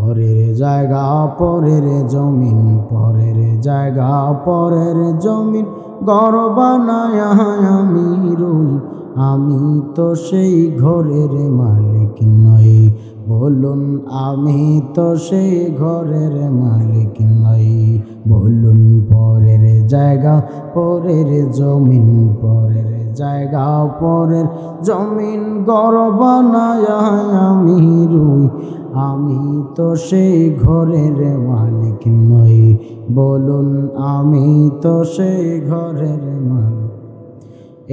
পরের জায়গা পরের জমিন, পরের জায়গা পরের জমিন, ঘর বানায় আমি রই, আমি তো সেই ঘরের মালিক নই। বলুন আমি তো সেই ঘরের মালিক নই। বলুন পরের জায়গা পরের জমিন, পরের জায়গা পরের জমিন, ঘর বানায় আমি রই, আমি তো সেই ঘরের মালিক নই। বলুন আমি তো সেই ঘরের মালিক।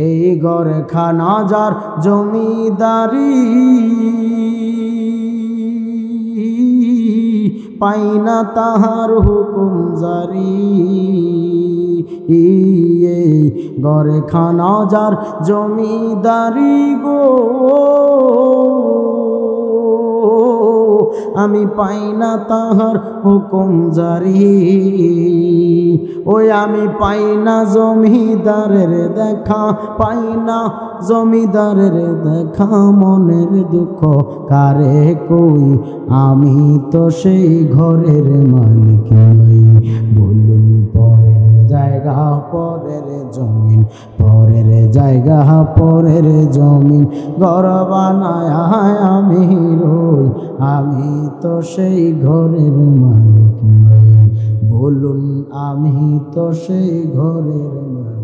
এই ঘরে খানা যার জমিদারি, পাই না তাহার হুকুম জারি। এই ঘরে খানা যার জমিদারি গো, আমি পাই না তাহার হুকুম জারি। ওই আমি পাই না জমিদারের দেখা, পাই না জমিদারের দেখা, মনের দুঃখ কারে কই, আমি তো সেই ঘরের মালিক নই। বলুন পরের জায়গা পরের জমিন, পরের জায়গা পরের জমিন, ঘর বানায় আমি রই, আমি তো সেই ঘরের মালিক নই। বলুন আমি তো সেই ঘরের মালিক।